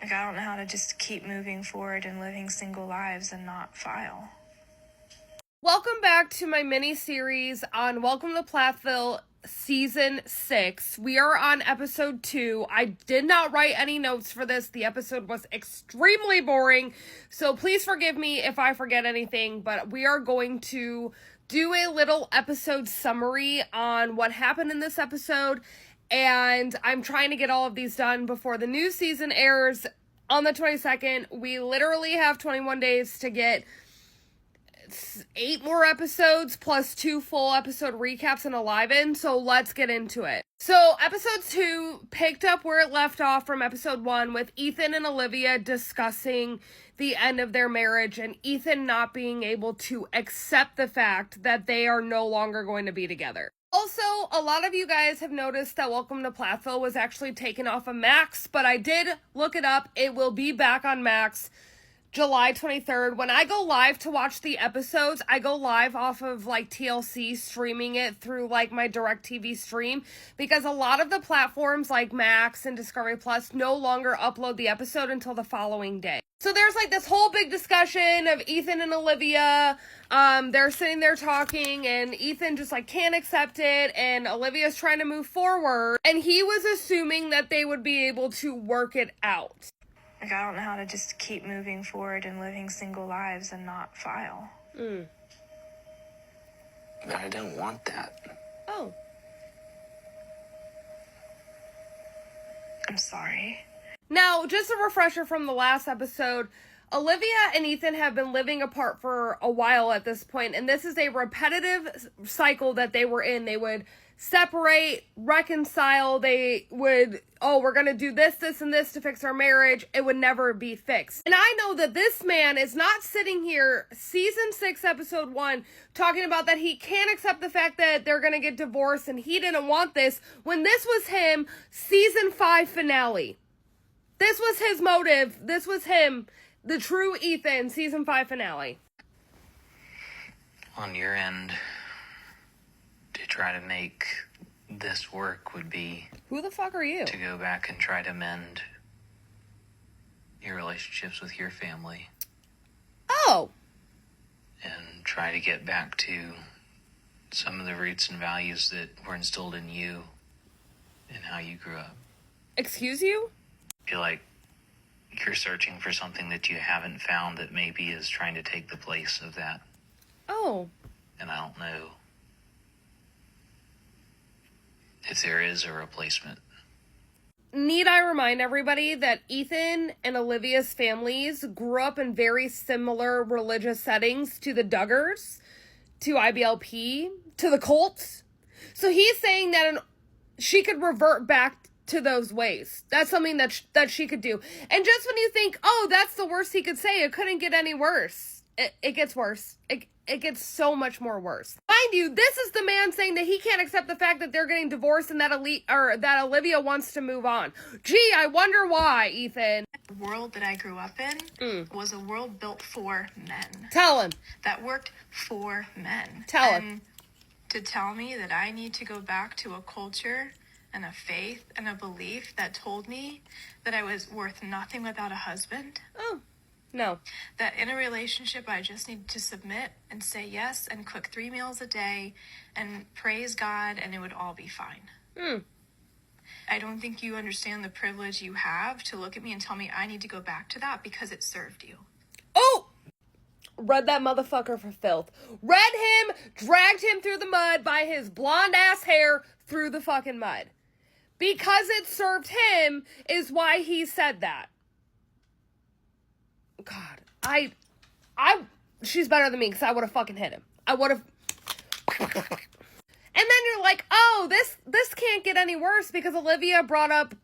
Like, I don't know how to just keep moving forward and living single lives and not file. Welcome back to my mini-series on Welcome to Plathville Season 6. We are on episode 2. I did not write any notes for this. The episode was extremely boring, so please forgive me if I forget anything, but we are going to do a little episode summary on what happened in this episode, and I'm trying to get all of these done before the new season airs on the 22nd. We literally have 21 days to get 8 more episodes plus 2 full episode recaps and enlighten, so let's get into it. So episode 2 picked up where it left off from episode 1 with Ethan and Olivia discussing the end of their marriage and Ethan not being able to accept the fact that they are no longer going to be together. Also, a lot of you guys have noticed that Welcome to Plathville was actually taken off of Max, but I did look it up. It will be back on Max July 23rd. When I go live to watch the episodes, I go live off of like TLC, streaming it through like my DirecTV stream, because a lot of the platforms like Max and Discovery Plus no longer upload the episode until the following day. So there's like this whole big discussion of Ethan and Olivia. They're sitting there talking and Ethan just like can't accept it, and Olivia's trying to move forward, and he was assuming that they would be able to work it out. Like, I don't know how to just keep moving forward and living single lives and not file. But I don't want that. Oh. I'm sorry. Now, just a refresher from the last episode, Olivia and Ethan have been living apart for a while at this point, and this is a repetitive cycle that they were in. They would separate, reconcile, they would, we're gonna do this, this, and this to fix our marriage. It would never be fixed. And I know that this man is not sitting here, season 6, episode 1, talking about that he can't accept the fact that they're gonna get divorced and he didn't want this, when this was him, season 5 finale. This was his motive. This was him, the true Ethan, season 5 finale. On your end, to try to make this work would be... Who the fuck are you? To go back and try to mend your relationships with your family. Oh. And try to get back to some of the roots and values that were instilled in you and how you grew up. Excuse you? I feel like you're searching for something that you haven't found that maybe is trying to take the place of that. Oh. And I don't know if there is a replacement. Need I remind everybody that Ethan and Olivia's families grew up in very similar religious settings to the Duggars, to IBLP, to the Colts. So he's saying that she could revert back to those ways. That's something that she could do. And just when you think, oh, that's the worst he could say, it couldn't get any worse. It gets worse. It gets so much more worse. Mind you, this is the man saying that he can't accept the fact that they're getting divorced and that that Olivia wants to move on. Gee, I wonder why, Ethan. The world that I grew up in was a world built for men. Tell him. That worked for men. Tell him. To tell me that I need to go back to a culture and a faith and a belief that told me that I was worth nothing without a husband. Oh, no. That in a relationship, I just need to submit and say yes and cook 3 meals a day and praise God, and it would all be fine. I don't think you understand the privilege you have to look at me and tell me I need to go back to that because it served you. Oh! Read that motherfucker for filth. Read him, dragged him through the mud by his blonde ass hair through the fucking mud. Because it served him is why he said that. God, she's better than me because I would have fucking hit him. I would have. And then you're like, oh, this can't get any worse because Olivia brought up,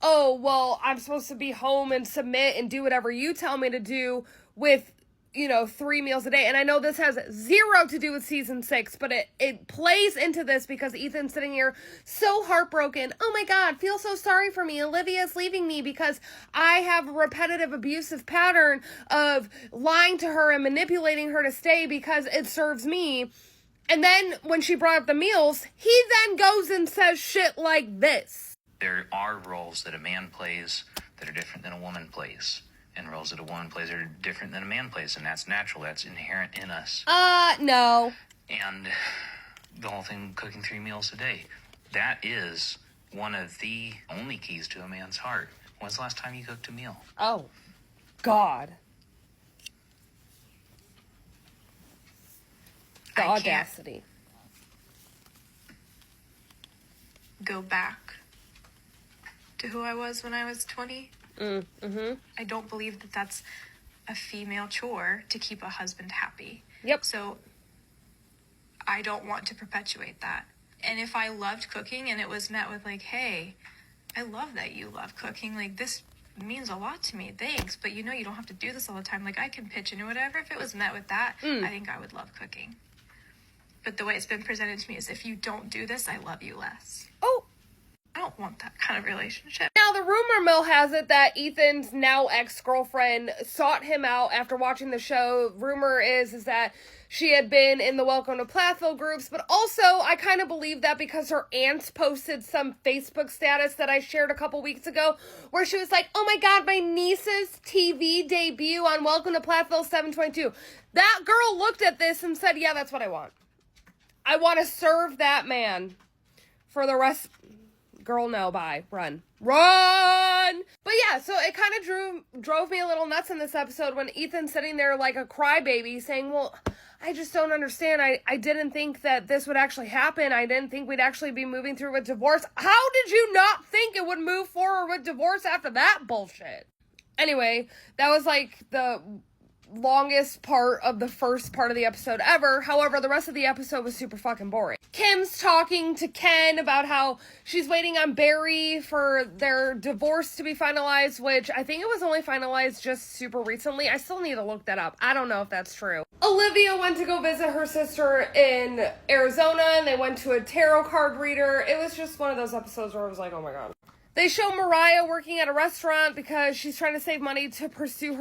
oh, well, I'm supposed to be home and submit and do whatever you tell me to do with, 3 meals a day. And I know this has 0 to do with season 6, but it plays into this because Ethan's sitting here so heartbroken. Oh my God, feel so sorry for me. Olivia's leaving me because I have a repetitive abusive pattern of lying to her and manipulating her to stay because it serves me. And then when she brought up the meals, he then goes and says shit like this. There are roles that a man plays that are different than a woman plays. And roles that a woman plays are different than a man plays. And that's natural. That's inherent in us. No. And the whole thing, cooking 3 meals a day, that is one of the only keys to a man's heart. When's the last time you cooked a meal? Oh, God. The audacity. Go back to who I was when I was 20. I don't believe that that's a female chore to keep a husband happy. Yep. So I don't want to perpetuate that. And if I loved cooking and it was met with like, hey, I love that you love cooking. Like, this means a lot to me. Thanks. But you don't have to do this all the time. Like, I can pitch in or whatever. If it was met with that, I think I would love cooking. But the way it's been presented to me is, if you don't do this, I love you less. Oh. I don't want that kind of relationship. Now, the rumor mill has it that Ethan's now ex-girlfriend sought him out after watching the show. Rumor is that she had been in the Welcome to Plathville groups, but also I kind of believe that because her aunt posted some Facebook status that I shared a couple weeks ago where she was like, oh my God, my niece's TV debut on Welcome to Plathville 722. That girl looked at this and said, yeah, that's what I want. I want to serve that man for the rest. Girl, no, bye. Run. But yeah, so it kind of drove me a little nuts in this episode when Ethan's sitting there like a crybaby saying, well, I just don't understand. I didn't think that this would actually happen. I didn't think we'd actually be moving through with divorce. How did you not think it would move forward with divorce after that bullshit? Anyway, that was like the longest part of the first part of the episode ever. However, the rest of the episode was super fucking boring. Kim's talking to Ken about how she's waiting on Barry for their divorce to be finalized, which I think it was only finalized just super recently. I still need to look that up. I don't know if that's true. Olivia went to go visit her sister in Arizona, and they went to a tarot card reader. It was just one of those episodes where I was like, oh my God. They show Mariah working at a restaurant because she's trying to save money to pursue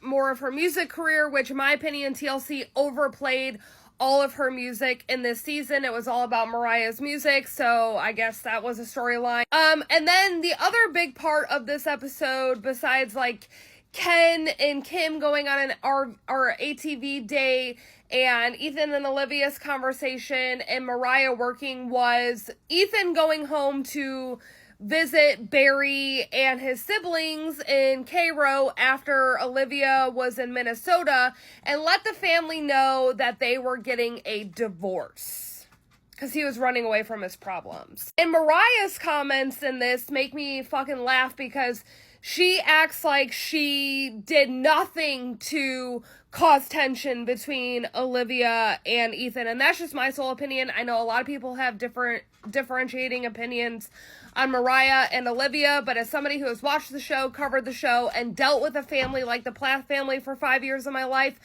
more of her music career, which in my opinion, TLC overplayed all of her music in this season. It was all about Mariah's music, so I guess that was a storyline. And then the other big part of this episode, besides like Ken and Kim going on our ATV day and Ethan and Olivia's conversation and Mariah working, was Ethan going home to visit Barry and his siblings in Cairo after Olivia was in Minnesota and let the family know that they were getting a divorce because he was running away from his problems. And Mariah's comments in this make me fucking laugh because she acts like she did nothing to cause tension between Olivia and Ethan, and that's just my sole opinion. I know a lot of people have differentiating opinions on Mariah and Olivia, but as somebody who has watched the show, covered the show, and dealt with a family like the Plath family for 5 years of my life,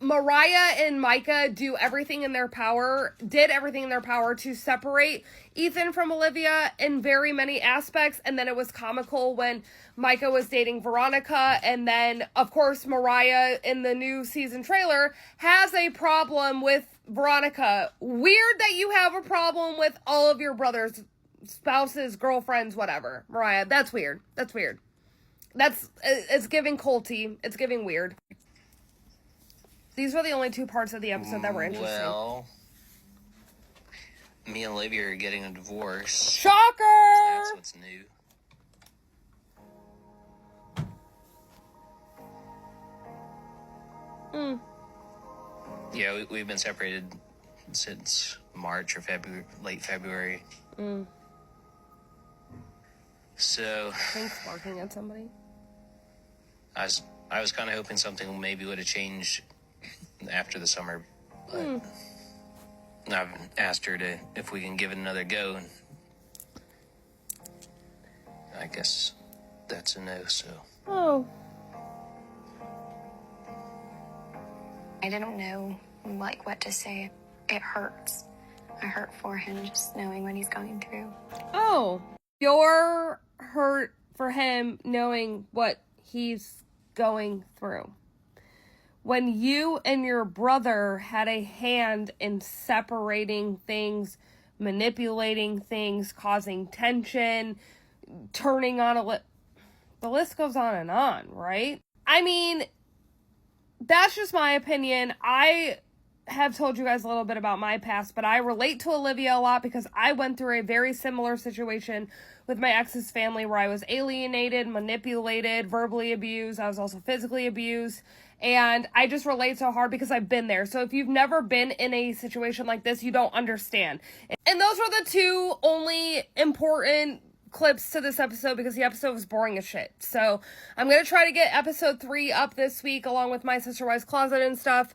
Mariah and Micah did everything in their power to separate Ethan from Olivia in very many aspects, and then it was comical when Micah was dating Veronica, and then, of course, Mariah in the new season trailer has a problem with Veronica. Weird that you have a problem with all of your brothers' spouses, girlfriends, whatever. Mariah, that's weird. It's giving culty. It's giving weird. These were the only 2 parts of the episode that were interesting. Well, me and Olivia are getting a divorce. Shocker! So that's what's new. Yeah, we've been separated since March or February, late February. So, Thanks, barking at somebody. I was kind of hoping something maybe would have changed after the summer, but I've asked her if we can give it another go, and I guess that's a no. So. Oh. I didn't know, what to say. It hurts. I hurt for him just knowing what he's going through. Oh. You're hurt for him knowing what he's going through. When you and your brother had a hand in separating things, manipulating things, causing tension, turning on The list goes on, right? I mean, that's just my opinion. I have told you guys a little bit about my past, but I relate to Olivia a lot because I went through a very similar situation with my ex's family where I was alienated, manipulated, verbally abused. I was also physically abused. And I just relate so hard because I've been there. So if you've never been in a situation like this, you don't understand. And those are the two only important clips to this episode because the episode was boring as shit. So I'm going to try to get episode 3 up this week along with my Sister Wives Closet and stuff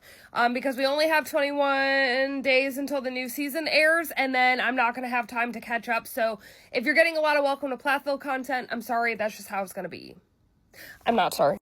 because we only have 21 days until the new season airs, and then I'm not going to have time to catch up. So if you're getting a lot of Welcome to Plathville content, I'm sorry, that's just how it's going to be. I'm not sorry.